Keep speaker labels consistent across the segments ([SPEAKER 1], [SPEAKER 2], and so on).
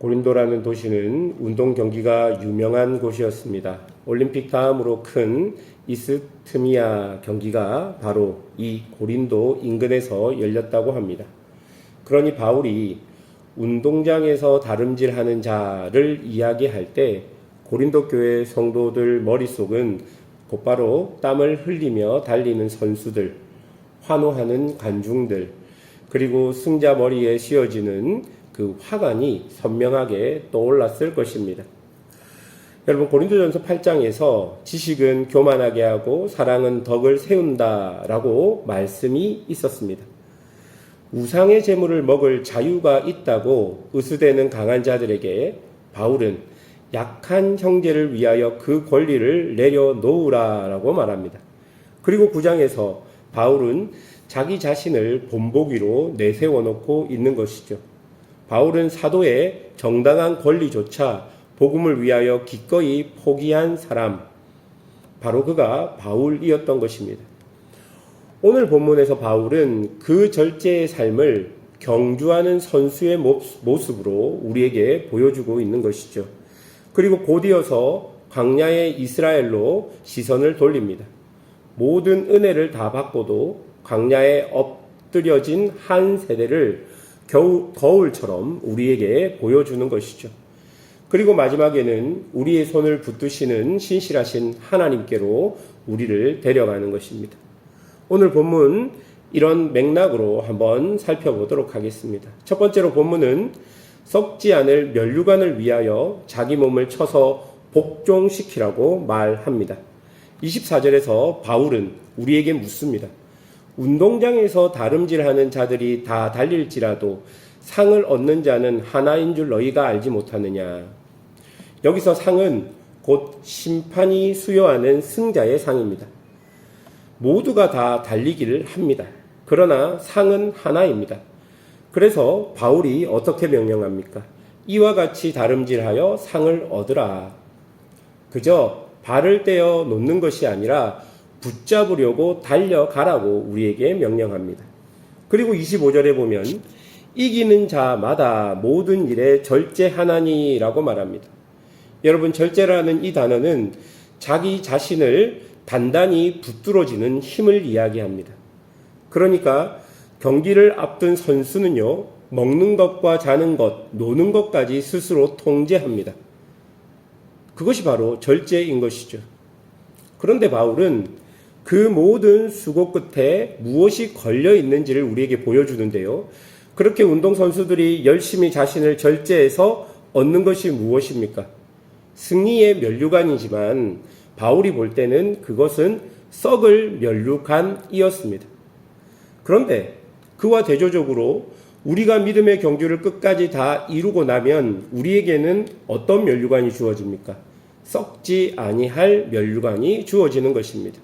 [SPEAKER 1] 고린도라는 도시는 운동 경기가 유명한 곳이었습니다. 올림픽 다음으로 큰 이스트미아 경기가 바로 이 고린도 인근에서 열렸다고 합니다. 그러니 바울이 운동장에서 다름질하는 자를 이야기할 때 고린도 교회 성도들 머릿속은 곧바로 땀을 흘리며 달리는 선수들, 환호하는 관중들, 그리고 승자 머리에 씌워지는 그 화관이 선명하게 떠올랐을 것입니다. 여러분, 고린도전서 8장에서 지식은 교만하게 하고 사랑은 덕을 세운다라고 말씀이 있었습니다. 우상의 재물을 먹을 자유가 있다고 의수되는 강한 자들에게 바울은 약한 형제를 위하여 그 권리를 내려놓으라라고 말합니다. 그리고 9장에서 바울은 자기 자신을 본보기로 내세워놓고 있는 것이죠. 바울은 사도의 정당한 권리조차 복음을 위하여 기꺼이 포기한 사람, 바로 그가 바울이었던 것입니다. 오늘 본문에서 바울은 그 절제의 삶을 경주하는 선수의 모습으로 우리에게 보여주고 있는 것이죠. 그리고 곧이어서 광야의 이스라엘로 시선을 돌립니다. 모든 은혜를 다 받고도 광야에 엎드려진 한 세대를 거울처럼 우리에게 보여주는 것이죠. 그리고 마지막에는 우리의 손을 붙드시는 신실하신 하나님께로 우리를 데려가는 것입니다. 오늘 본문 이런 맥락으로 한번 살펴보도록 하겠습니다. 첫 번째로 본문은 썩지 않을 면류관을 위하여 자기 몸을 쳐서 복종시키라고 말합니다. 24절에서 바울은 우리에게 묻습니다. 운동장에서 다름질하는 자들이 다 달릴지라도 상을 얻는 자는 하나인 줄 너희가 알지 못하느냐. 여기서 상은 곧 심판이 수여하는 승자의 상입니다. 모두가 다 달리기를 합니다. 그러나 상은 하나입니다. 그래서 바울이 어떻게 명령합니까? 이와 같이 다름질하여 상을 얻으라. 그저 발을 떼어 놓는 것이 아니라 붙잡으려고 달려가라고 우리에게 명령합니다. 그리고 25절에 보면 이기는 자마다 모든 일에 절제하나니라고 말합니다. 여러분, 절제라는 이 단어는 자기 자신을 단단히 붙들어지는 힘을 이야기합니다. 그러니까 경기를 앞둔 선수는요, 먹는 것과 자는 것, 노는 것까지 스스로 통제합니다. 그것이 바로 절제인 것이죠. 그런데 바울은 그 모든 수고 끝에 무엇이 걸려 있는지를 우리에게 보여주는데요. 그렇게 운동선수들이 열심히 자신을 절제해서 얻는 것이 무엇입니까? 승리의 면류관이지만 바울이 볼 때는 그것은 썩을 면류관이었습니다. 그런데 그와 대조적으로 우리가 믿음의 경주를 끝까지 다 이루고 나면 우리에게는 어떤 면류관이 주어집니까? 썩지 아니할 면류관이 주어지는 것입니다.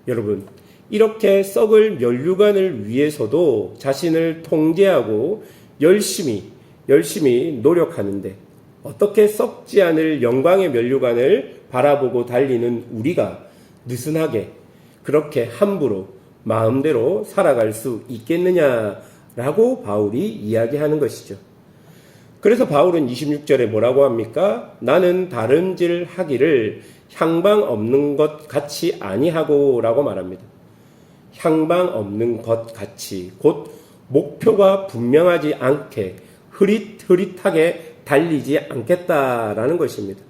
[SPEAKER 1] 여러분, 이렇게 썩을 면류관을 위해서도 자신을 통제하고 열심히 노력하는데 어떻게 썩지 않을 영광의 면류관을 바라보고 달리는 우리가 느슨하게 그렇게 함부로 마음대로 살아갈 수 있겠느냐라고 바울이 이야기하는 것이죠. 그래서 바울은 26절에 뭐라고 합니까? 나는 다름질 하기를 향방 없는 것 같이 아니하고 라고 말합니다. 향방 없는 것 같이, 곧 목표가 분명하지 않게 흐릿흐릿하게 달리지 않겠다라는 것입니다.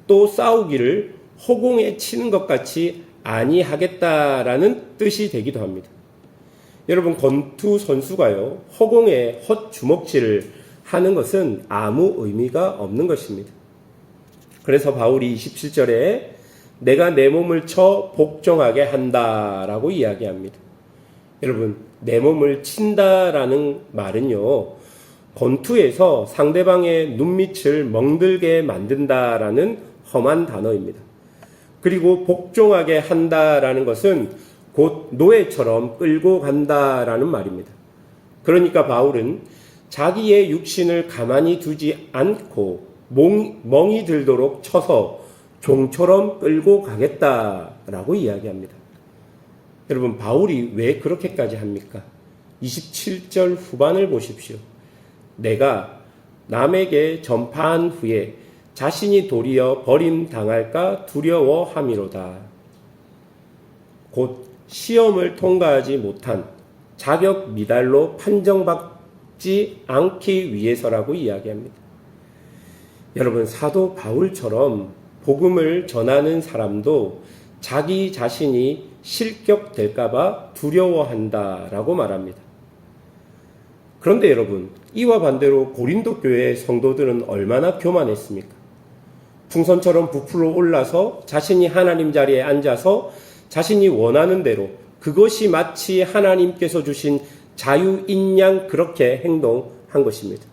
[SPEAKER 1] 또 싸우기를 허공에 치는 것 같이 아니하겠다라는 뜻이 되기도 합니다. 여러분, 권투 선수가요, 허공에 헛주먹질을 하는 것은 아무 의미가 없는 것입니다. 그래서 바울이 27절에 내가 내 몸을 쳐 복종하게 한다라고 이야기합니다. 여러분, 내 몸을 친다라는 말은요, 권투에서 상대방의 눈밑을 멍들게 만든다라는 험한 단어입니다. 그리고 복종하게 한다라는 것은 곧 노예처럼 끌고 간다라는 말입니다. 그러니까 바울은 자기의 육신을 가만히 두지 않고 멍이 들도록 쳐서 종처럼 끌고 가겠다라고 이야기합니다. 여러분, 바울이 왜 그렇게까지 합니까? 27절 후반을 보십시오. 내가 남에게 전파한 후에 자신이 도리어 버림당할까 두려워함이로다. 곧 시험을 통과하지 못한 자격 미달로 판정받지 않기 위해서라고 이야기합니다. 여러분, 사도 바울처럼 복음을 전하는 사람도 자기 자신이 실격될까봐 두려워한다라고 말합니다. 그런데 여러분, 이와 반대로 고린도 교회의 성도들은 얼마나 교만했습니까? 풍선처럼 부풀어 올라서 자신이 하나님 자리에 앉아서 자신이 원하는 대로 그것이 마치 하나님께서 주신 자유인 양 그렇게 행동한 것입니다.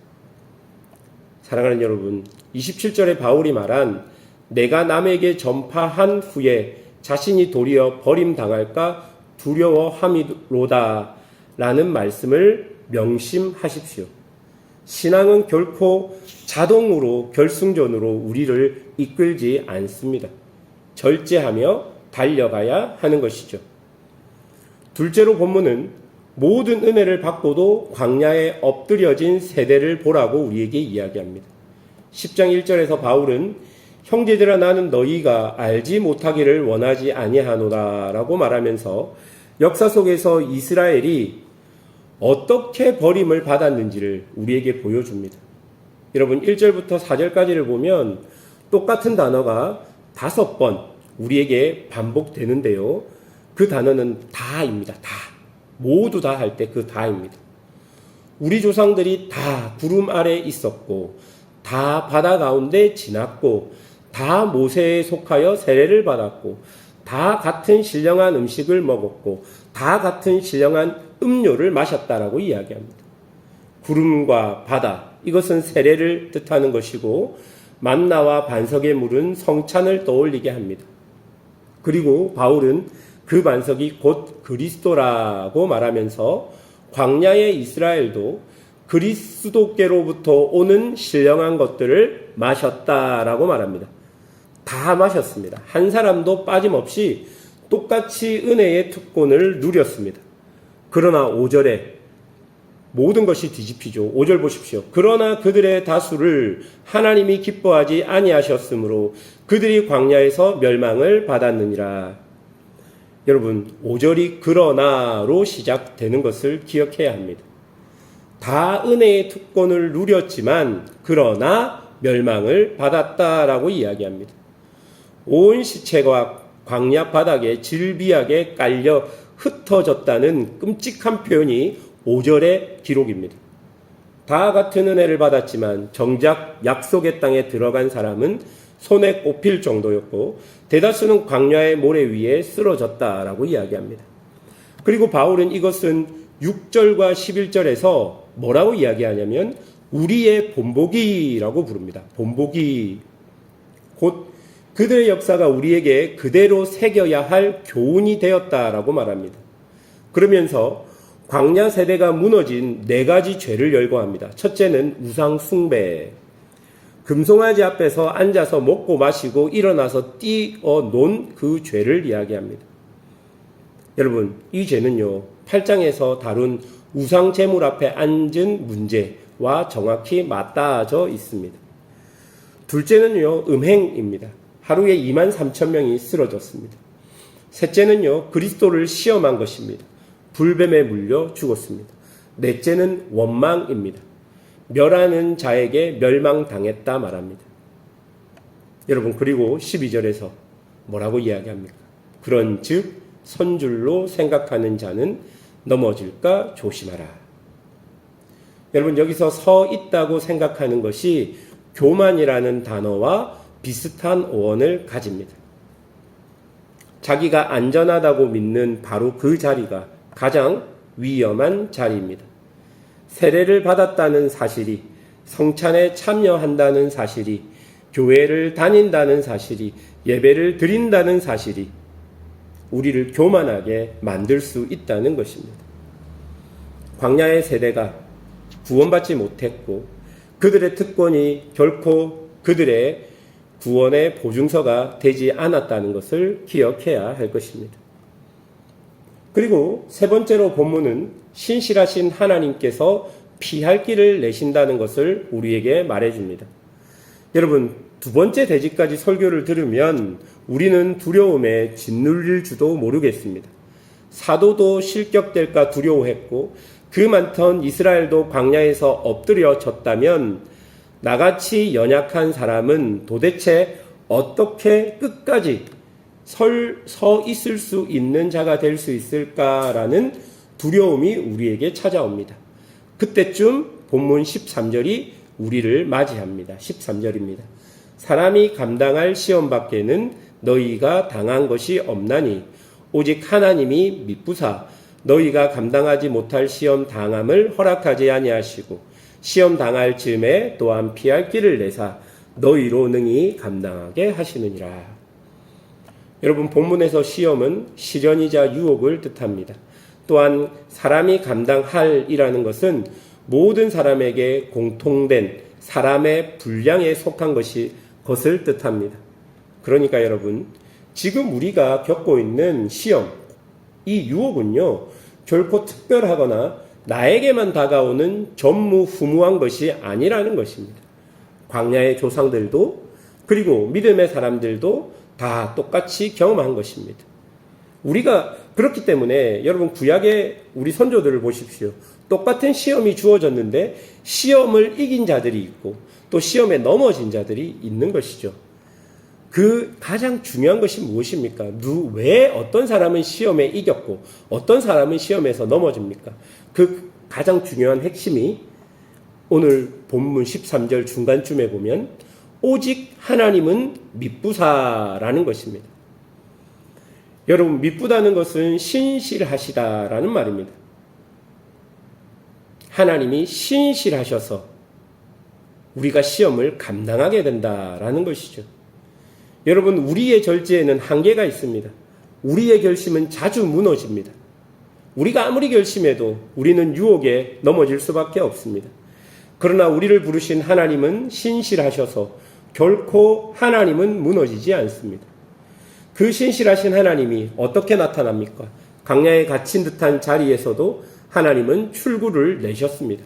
[SPEAKER 1] 사랑하는 여러분, 27절에 바울이 말한 내가 남에게 전파한 후에 자신이 도리어 버림당할까 두려워함이로다 라는 말씀을 명심하십시오. 신앙은 결코 자동으로 결승전으로 우리를 이끌지 않습니다. 절제하며 달려가야 하는 것이죠. 둘째로 본문은 모든 은혜를 받고도 광야에 엎드려진 세대를 보라고 우리에게 이야기합니다. 10장 1절에서 바울은 형제들아 나는 너희가 알지 못하기를 원하지 아니하노라 라고 말하면서 역사 속에서 이스라엘이 어떻게 버림을 받았는지를 우리에게 보여줍니다. 여러분 1절부터 4절까지를 보면 똑같은 단어가 5번 우리에게 반복되는데요. 그 단어는 다입니다. 다. 모두 다 할 때 그 다입니다. 우리 조상들이 다 구름 아래 있었고 다 바다 가운데 지났고 다 모세에 속하여 세례를 받았고 다 같은 신령한 음식을 먹었고 다 같은 신령한 음료를 마셨다라고 이야기합니다. 구름과 바다, 이것은 세례를 뜻하는 것이고 만나와 반석의 물은 성찬을 떠올리게 합니다. 그리고 바울은 그 반석이 곧 그리스도라고 말하면서 광야의 이스라엘도 그리스도께로부터 오는 신령한 것들을 마셨다라고 말합니다. 다 마셨습니다. 한 사람도 빠짐없이 똑같이 은혜의 특권을 누렸습니다. 그러나 5절에 모든 것이 뒤집히죠. 5절 보십시오. 그러나 그들의 다수를 하나님이 기뻐하지 아니하셨으므로 그들이 광야에서 멸망을 받았느니라. 여러분 5절이 그러나로 시작되는 것을 기억해야 합니다. 다 은혜의 특권을 누렸지만 그러나 멸망을 받았다라고 이야기합니다. 온 시체가 광야 바닥에 질비하게 깔려 흩어졌다는 끔찍한 표현이 5절의 기록입니다. 다 같은 은혜를 받았지만 정작 약속의 땅에 들어간 사람은 손에 꼽힐 정도였고 대다수는 광야의 모래 위에 쓰러졌다라고 이야기합니다. 그리고 바울은 이것은 6절과 11절에서 뭐라고 이야기하냐면 우리의 본보기라고 부릅니다. 본보기. 곧 그들의 역사가 우리에게 그대로 새겨야 할 교훈이 되었다라고 말합니다. 그러면서 광야 세대가 무너진 4가지 죄를 열거합니다. 첫째는 우상 숭배. 금송아지 앞에서 앉아서 먹고 마시고 일어나서 뛰어논 그 죄를 이야기합니다. 여러분, 이 죄는요 8장에서 다룬 우상 제물 앞에 앉은 문제와 정확히 맞닿아져 있습니다. 둘째는요 음행입니다. 하루에 23,000명이 쓰러졌습니다. 셋째는요 그리스도를 시험한 것입니다. 불뱀에 물려 죽었습니다. 넷째는 원망입니다. 멸하는 자에게 멸망당했다 말합니다. 여러분, 그리고 12절에서 뭐라고 이야기합니까? 그런즉 선줄로 생각하는 자는 넘어질까 조심하라. 여러분, 여기서 서 있다고 생각하는 것이 교만이라는 단어와 비슷한 어원을 가집니다. 자기가 안전하다고 믿는 바로 그 자리가 가장 위험한 자리입니다. 세례를 받았다는 사실이, 성찬에 참여한다는 사실이, 교회를 다닌다는 사실이, 예배를 드린다는 사실이 우리를 교만하게 만들 수 있다는 것입니다. 광야의 세대가 구원받지 못했고 그들의 특권이 결코 그들의 구원의 보증서가 되지 않았다는 것을 기억해야 할 것입니다. 그리고 세 번째로 본문은 신실하신 하나님께서 피할 길을 내신다는 것을 우리에게 말해줍니다. 여러분, 두 번째 대지까지 설교를 들으면 우리는 두려움에 짓눌릴 줄도 모르겠습니다. 사도도 실격될까 두려워했고 그 많던 이스라엘도 광야에서 엎드려졌다면 나같이 연약한 사람은 도대체 어떻게 끝까지 서 있을 수 있는 자가 될 수 있을까라는 두려움이 우리에게 찾아옵니다. 그때쯤 본문 13절이 우리를 맞이합니다. 13절입니다. 사람이 감당할 시험 밖에는 너희가 당한 것이 없나니 오직 하나님이 미쁘사 너희가 감당하지 못할 시험 당함을 허락하지 아니하시고 시험 당할 즈음에 또한 피할 길을 내사 너희로 능히 감당하게 하시느니라. 여러분, 본문에서 시험은 시련이자 유혹을 뜻합니다. 또한 사람이 감당할이라는 것은 모든 사람에게 공통된 사람의 분량에 속한 것을 뜻합니다. 그러니까 여러분, 지금 우리가 겪고 있는 시험, 이 유혹은요, 결코 특별하거나 나에게만 다가오는 전무후무한 것이 아니라는 것입니다. 광야의 조상들도 그리고 믿음의 사람들도 다 똑같이 경험한 것입니다. 우리가 그렇기 때문에 여러분, 구약의 우리 선조들을 보십시오. 똑같은 시험이 주어졌는데 시험을 이긴 자들이 있고 또 시험에 넘어진 자들이 있는 것이죠. 그 가장 중요한 것이 무엇입니까? 왜 어떤 사람은 시험에 이겼고 어떤 사람은 시험에서 넘어집니까? 그 가장 중요한 핵심이 오늘 본문 13절 중간쯤에 보면 오직 하나님은 미쁘사라는 것입니다. 여러분, 미쁘다는 것은 신실하시다라는 말입니다. 하나님이 신실하셔서 우리가 시험을 감당하게 된다라는 것이죠. 여러분, 우리의 절제에는 한계가 있습니다. 우리의 결심은 자주 무너집니다. 우리가 아무리 결심해도 우리는 유혹에 넘어질 수밖에 없습니다. 그러나 우리를 부르신 하나님은 신실하셔서 결코 하나님은 무너지지 않습니다. 그 신실하신 하나님이 어떻게 나타납니까? 광야에 갇힌 듯한 자리에서도 하나님은 출구를 내셨습니다.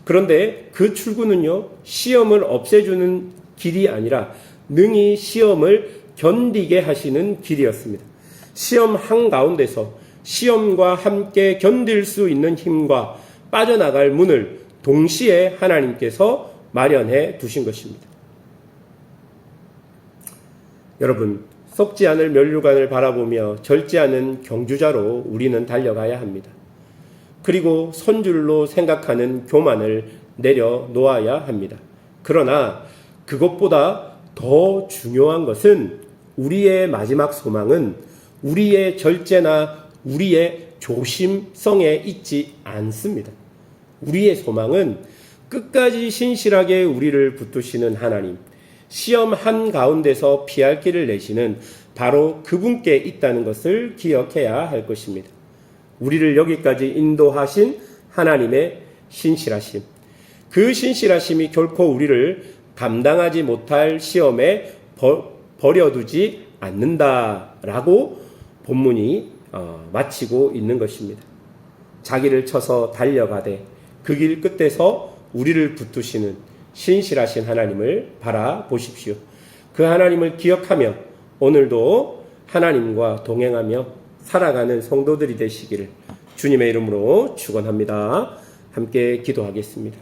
[SPEAKER 1] 그런데 그 출구는요, 시험을 없애주는 길이 아니라 능히 시험을 견디게 하시는 길이었습니다. 시험 한가운데서 시험과 함께 견딜 수 있는 힘과 빠져나갈 문을 동시에 하나님께서 마련해 두신 것입니다. 여러분, 썩지 않을 면류관을 바라보며 절지 않은 경주자로 우리는 달려가야 합니다. 그리고 선줄로 생각하는 교만을 내려놓아야 합니다. 그러나 그것보다 더 중요한 것은 우리의 마지막 소망은 우리의 절제나 우리의 조심성에 있지 않습니다. 우리의 소망은 끝까지 신실하게 우리를 붙드시는 하나님, 시험 한가운데서 피할 길을 내시는 바로 그분께 있다는 것을 기억해야 할 것입니다. 우리를 여기까지 인도하신 하나님의 신실하심, 그 신실하심이 결코 우리를 감당하지 못할 시험에 버려두지 않는다라고 본문이 마치고 있는 것입니다. 자기를 쳐서 달려가되 그 길 끝에서 우리를 붙드시는 신실하신 하나님을 바라보십시오. 그 하나님을 기억하며 오늘도 하나님과 동행하며 살아가는 성도들이 되시기를 주님의 이름으로 축원합니다. 함께 기도하겠습니다.